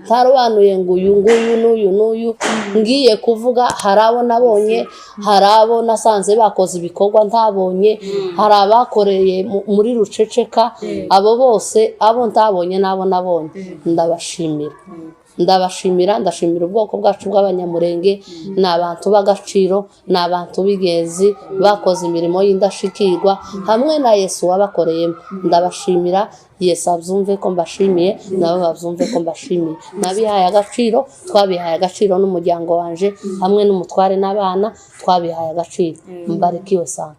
tarobanuye ngo uyu nguyu n'uyu n'uyu ngiye kuvuga. Hari abo nabonye, hari abo nasanze bakoze ibikorwa ntabonye, hari abakoreye muri ruceceka. Abo bose, abo ntabonye n'abo nabonye, ndabashimira. Ndashimira ubwoko bwacu bw'Abanyamurenge. Ni abantu b'agaciro, ni abantu b'ingenzi, bakoze imirimo y'indashikirwa hamwe na Yesu wabakoreyemo. Ndabashimira. Yesu abyumve ko mbashimiye, nabo babyumve ko mbashimiye. Nabihaye agaciro, twabihaye agaciro n'umuryango wanje hamwe n'umutware n'abana, twabihaye agaciro. Mbarikiwe sana.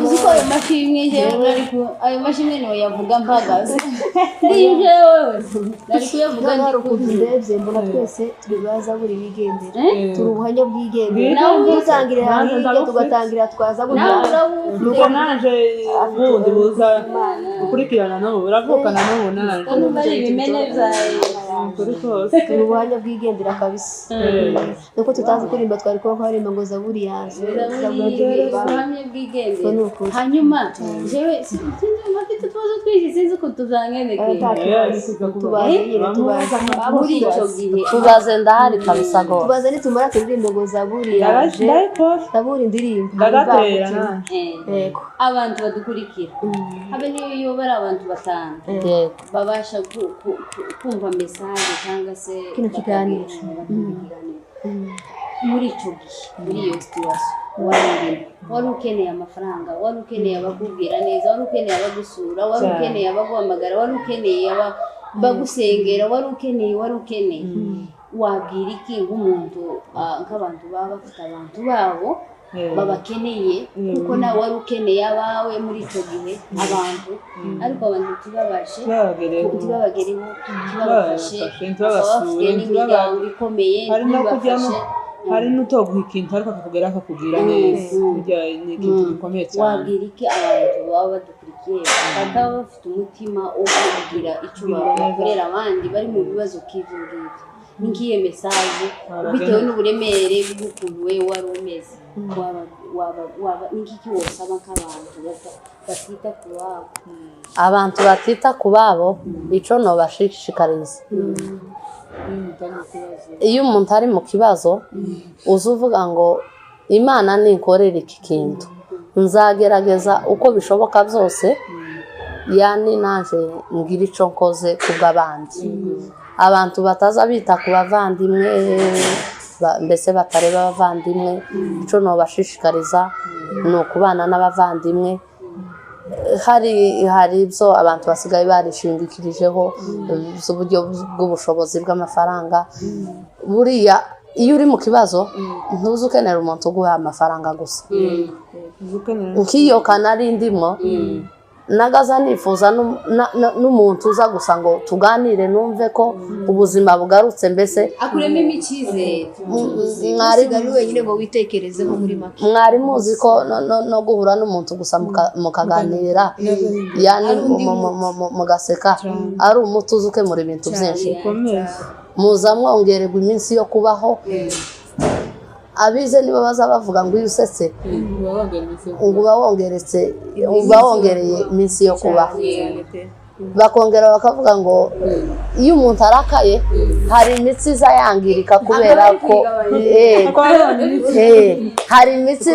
Uzi ko ayo mashimwe ayo mashimwe niyo yavuga mpagaze. Nije wewe nari kuyavuga ndebye mbona twese twibaza buri bigendera, turi ubuhanya bw'igendera, nawe dutangire hamwe tugatangira twaza nuko naje ubundi buza gukurikirana turavugana n'ubu uravukana n'ubu nanjye kandi bari ibimene byawe kuri kose turi ubuhamya bwigendera kabisa nuko tutazi kuririmba twari kuba twaririmba ngo zaburi yaje ubuhamya bwigendera hanyuma jewe sinzi mpafite utubazo twinshi sinzi ko tuzangendekeye muri icyo gihe tubaze ndahari kabisa rwose tubaze nitumara turirimbe ngo zaburi yaje zaburi ndirimba ndagatera yego abantu badukurikira habe niyo bari abantu batanu yego babasha kumva mesaje cyangwa se kino kiganiro muri icyo gihe muri iyo situwasiyo wari ukeneye amafaranga wari ukeneye abakubwira neza wari ukeneye abagusura wari ukeneye abaguhamagara wari ukeneye bagusengera wari ukeneye wabwira iki nk'umuntu nk'abantu baba bafite abantu babo babakeneye kuko nawe wari ukeneye abawe muri icyo gihe abantu ariko abantu tubabashe tubabagereho tubabafashe bafite n'imiryango ikomeye tubafashe hari n'utoguha ikintu ariko akakubwira akakubwira neza burya ni ikintu gikomeye cyane wabwira iki abantu baba badukurikiye bakaba bafite umutima wo kugira icyo bakorera abandi bari mu bibazo nk'ibyo ngibyo ni nk'iyo mesaje bitewe n'uburemere bw'ukuntu we wari umeze ni nk'iki wosaba nk'abantu batita ku babo abantu batita ku babo icyo nobashishikariza iyo umuntu ari mu kibazo uza uvuga ngo Imana ninkorera iki kintu nzagerageza uko bishoboka byose yani naje ngira icyo nkoze kubw'abandi abantu bataza bita ku bavandimwe mbese batareba abavandimwe icyo nobashishikariza ni ukubana n'abavandimwe hari ibyo abantu basigaye barishingikirijeho z'uburyo bw'ubushobozi bw'amafaranga buriya iyo uri mu kibazo ntuzi ukenera umuntu uguha amafaranga gusa nk'iyo kanari ndimo nagaza nifuza n'umuntu uza gusa ngo tuganire numve ko ubuzima bugarutse mbese akuremo imikizere mwari wenyine ngo witekerezeho muri make mwari muzi ko no guhura n'umuntu gusa mukaganira yani mugaseka ari umuti uzi ukemura ibintu byinshi muza mwongererwa iminsi yo kubaho abize niba baza bavuga ngo iyo usetse uba wongereye iminsi yo kubaho bakongera bakavuga ngo iyo umuntu arakaye hari imitsi iza yangirika kubera ko hari imitsi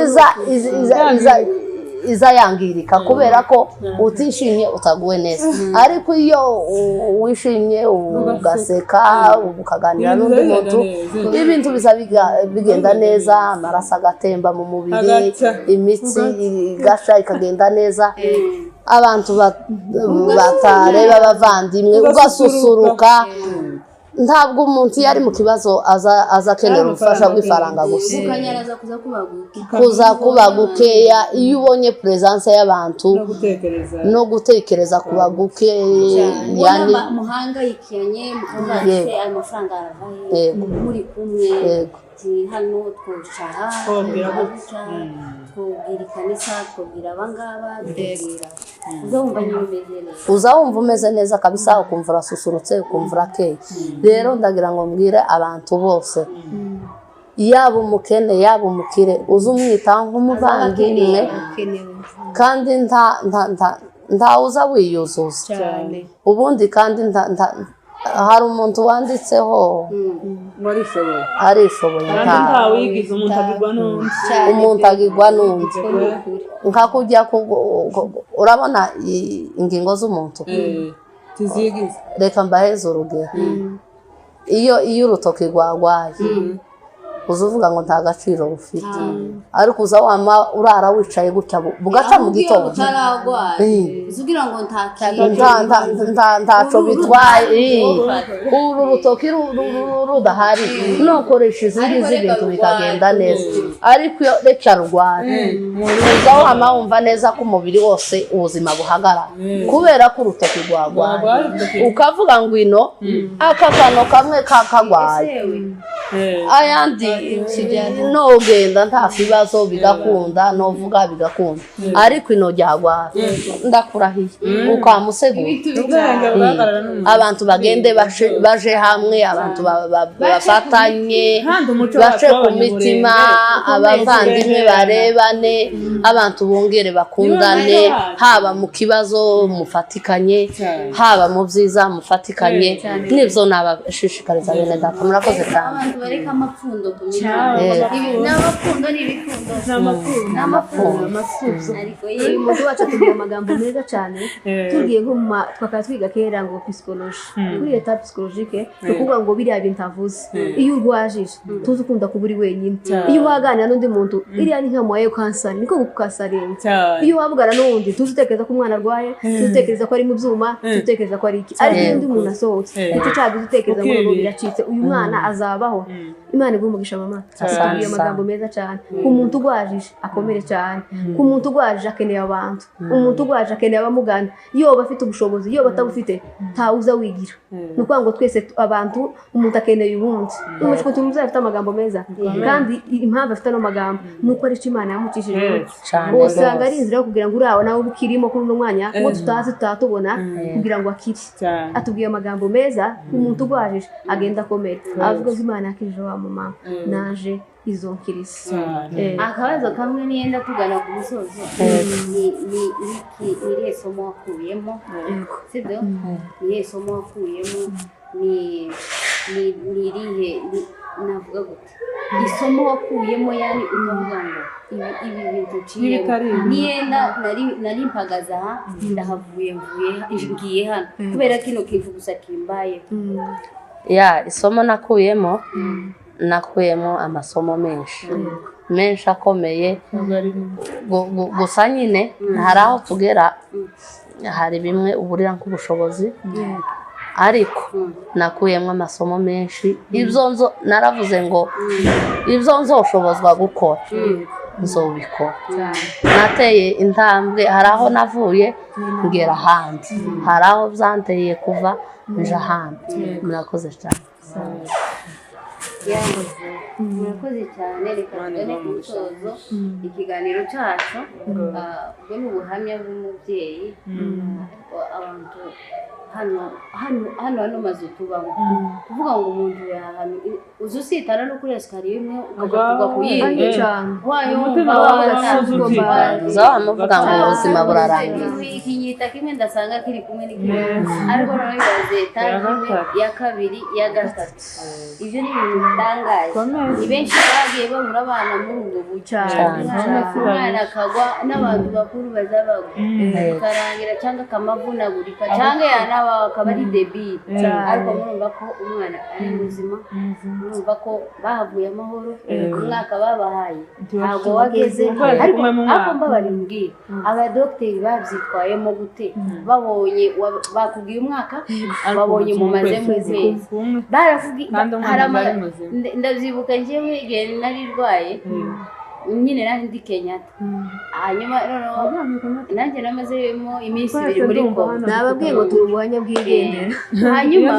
iza yangirika kubera ko utishimye utaguwe neza ariko iyo wishimye ugaseka ukaganira n'undi muntu ibintu biza bigenda neza amaraso agatemba mu mubiri imitsi igasha ikagenda neza abantu batareba abavandimwe ugasusuruka ntabwo umuntu iyo ari mu kibazo aza akenera ubufasha bw'ifaranga gusa kuza kuba gukeya iyo ubonye presence y'abantu no gutekereza kuba gukeya yani muhangayikanye mukavuga amafaranga aravahe muri kumwe hano twoshaha twubwira ikanisa twubwira abangaba uza wumva umeze neza kabisa ukumva urasusurutse ukumva urakeye rero ndagira ngo mbwire abantu bose yaba umukene yaba umukire uza umwitaho nk'umuvandimwe kandi ntawuza wiyuzuza ubundi kandi hari umuntu wanditseho arishoboye umuntu agirwa n'undi nka kujya urabona ingingo z'umuntu reka mbaheze urugero iyo urutoki rwagwaye uza uvuga ngo nta gaciro rufite ariko uza wama urara wicaye gutya bugaca mu gitondo ntaco bitwaye uru rutoki rudahari nukoresha izindi z'ibintu bikagenda neza ariko iyo reca rurwaye uza wama wumva neza ko umubiri wose ubuzima buhagarara kubera ko urutoki rwagwaye ukavuga ngo ino aka kano kamwe kakagwaye ayandi nogenda nta kibazo bigakunda novuga bigakunda ariko ino ryagwara ndakurahiye ukamusegura abantu bagende baje hamwe abantu bafatanye bace ku mitima abavandimwe barebane abantu bongere bakundane haba mu kibazo mufatikanye haba mu byiza mufatikanye nibyo nabashishikariza bene data murakoze cyane abantu bareka amapfundo ku mitima n'amapfundo n'ibipfundo n'amapfundo ariko uyu muntu wacu atubwira amagambo meza cyane tugiye nko twakaba twiga kera ngo psychology kuri eta psychologique ni ukuvuga ngo biriya bintu avuze iyo urwajije tuzi ukunda kuba uri wenyine iyo waganira n'undi muntu iriya ni nka mwaye kansari niko gukasarenga iyo wavugana n'undi tuzi utekereza ko umwana arwaye tuzi utekereza ko ari mu byuma tuzi utekereza ko ari iki ariko iyo undi muntu asohotse nicyo cyagize utekereza ngo ubu biracitse uyu mwana azabaho Imana iguha umugisha mama atubwiye amagambo meza cyane ku muntu ugwajije akomere cyane ku muntu ugwajije akeneye abantu umuntu ugwajije akeneye abamugana iyo bafite ubushobozi iyo batabufite ntawuza wigira ni ukuvuga ngo twese abantu umuntu akeneye ubundi umuco tumuze afite amagambo meza kandi impamvu afite no magambo nuko ari Imana yamukishije usanga ari inzira yo kugira ngo uraho nawe bukirimo kuri uno mwanya ngo tutazi tutatubona kugira ngo akiri atubwiye amagambo meza umuntu ugwajije agenda akomera avuga ko Imana yakirije wa mama naje izo nkirisi akabazo kamwe niyenda tugana ku musozo ni irihe somo wakuyemo sibyo irihe somo wakuyemo ni irihe navuga gute isomo wakuyemo yani ukavuga ngo ibi bintu ciyemo niyenda nari mpagaza aha ndahavuye ngiye hano kubera kino kintu gusa kimbaye isomo nakuyemo amasomo menshi akomeye gusa nyine hari aho tugera hari bimwe uburira nk'ubushobozi ariko nakuyemo amasomo menshi ibyo naravuze ngo ibyo nzoshobozwa gukora nzobikora nateye intambwe hari aho navuye ngera ahandi hari aho byanteye kuva nje ahandi murakoze cyane murakoze cyane reka tugane ku musozo ikiganiro cyacu ubwo ni ubuhamya bw'umubyeyi abantu hano mazu tubamo kuvuga ngo umuntu hano uzi usitana no kuri esikariye imwe ukavuga ku yindi wayumva muvuga ngo ubuzima burarangiye ikinyita kimwe ndasanga kiri kumwe n'ikindi ariko noneho bibaze etaje ya kabiri ya gatatu ibyo ni ibintu bitangaje ni benshi bagiye babura abana muri ubwo buryo umwana akagwa n'abantu bakuru bazabagwa karangira cyangwa akamavunagurika cyangwa yanaba akaba ari debile ariko murumva ko umwana ari muzima murumva ko bahavuye amahoro umwaka babahaye ntabwo wageze ariko mbabarimbwira abadogiteri babyitwayemo gute babonye bakubwiye umwaka babonye mumaze mu kwezi barakubwiye ndabyibuka njyewe igihe nari rwaye nyine nari ndi Kenyatta hanyuma nanjye namazemo iminsi 2 muri ko nababwiye ngo turi ubuhanya bw'igendera hanyuma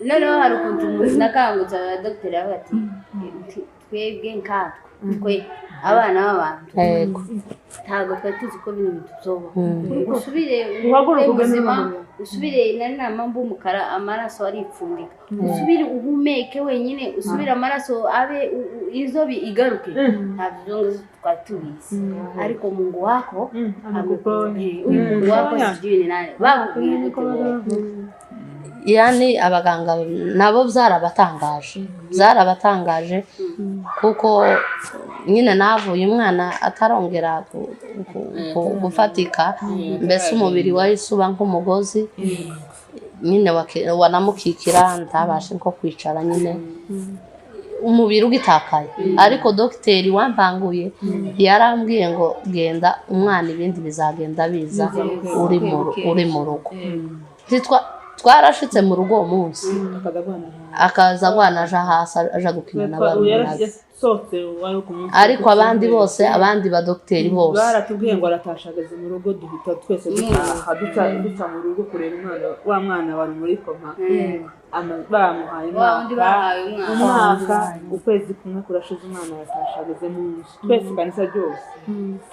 noneho hari ukuntu nakangutse abadogiteri bati twebwe nkatwe abana b'abantu ntabwo twari tuzi ko bino bintu byoba usubire ubuzima usubire nari namamba umukara amaraso aripfundika usubire uhumeke wenyine usubire amaraso abe izo igaruke ntabyo twari tubizi ariko Mungu wako Mungu wako sijui nani bakubwiye yani abaganga nabo byarabatangaje kuko nyine navuye umwana atarongera gufatika mbese umubiri wahise uba nk'umugozi nyine wanamukikira ntabashe nko kwicara nyine umubiri ugitakaye ariko dogiteri wampanguye yarambwiye ngo genda umwana ibindi bizagenda biza uri mu rugo twarashitse mu rugo uwo munsi akaza agwana aja hasi aja gukina n'abana sose wari ku munsi ariko abandi bose abandi badogiteri bose baratubwiye ngo aratasha mu rugo duhita twese dutaha duca mu rugo kureba wa mwana wari muri koma bamuhaye umwaka ukwezi kumwe kurashize umwana yatasha mu nzu twese ikanisa ryose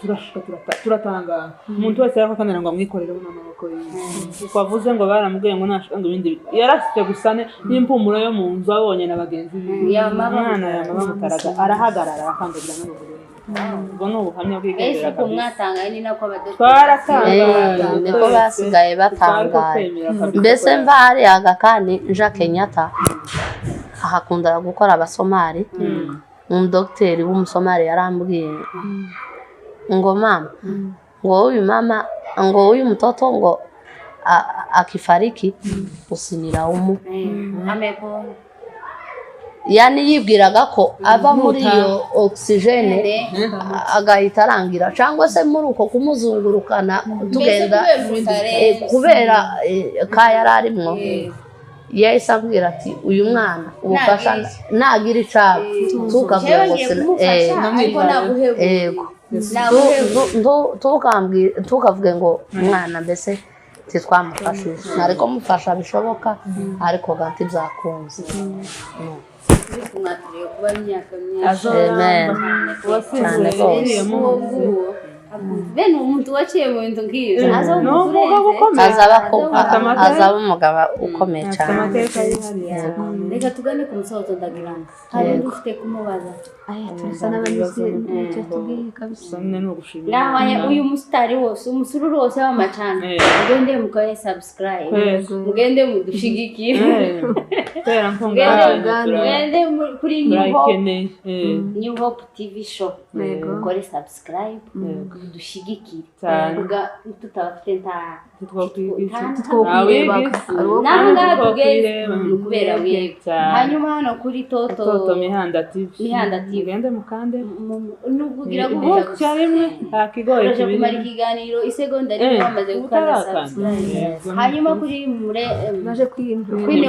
turashika turatangara umuntu wese yarakanira ngo amwikorereho n'amaboko yiwe twavuze ngo baramubwiye ngo nashaka ngo ibindi yarafite gusane n'impumuro yo mu nzu abonye na bagenzi be umwana yamabamutaraga arahagarara akandagira n'amaguru ubwo ni ubuhamya bw'igendera twaratangaye niko basigaye batangaye mbese mva hariya agakani nja Kenyatta ahakundara gukora abasomali umudogiteri w'umusomali yarambwiye ngo mama ngo huyu mtoto ngo akifariki usinilaumu. Yani yibwiraga ko ava muri iyo oxygene agahita arangira cyangwa se muri uko kumuzungurukana tugenda kubera ka yararimwo yahise ambwira ati uyu mwana ubufasha nagira icabo tukavuga ngo tukavuge ngo umwana mbese titwamufashije ariko mufasha bishoboka ariko ganti byakunze amen cyane rwose bene umuntu waciye mu bintu nk'ibyo azaba umugabo ukomeye cyane. Reka tugane ku musozo ndagirana hari dufite kumubaza turasa n'abanyuze nicyo tubwiye kabisa naho uyu musitari wose umusururu wose w'amacana mugende mukore subscribe mugende mudushigikire mugende kuri New Hope TV show mukore subscribe dushigikire tutabafite kubera hanyuma hano kuri Toto Mihanda TV gende mukande nukugira ngo cyarimwe akigoye kumara ikiganiro isegonda rimwe bamaze gukanda subscribe hanyuma kuri maje kwine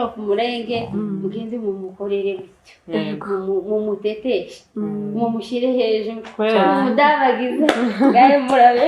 of Murenge mugende mu mukorere bityo mu muteteshe mu mushire hejuru mudabagize ngaye murabe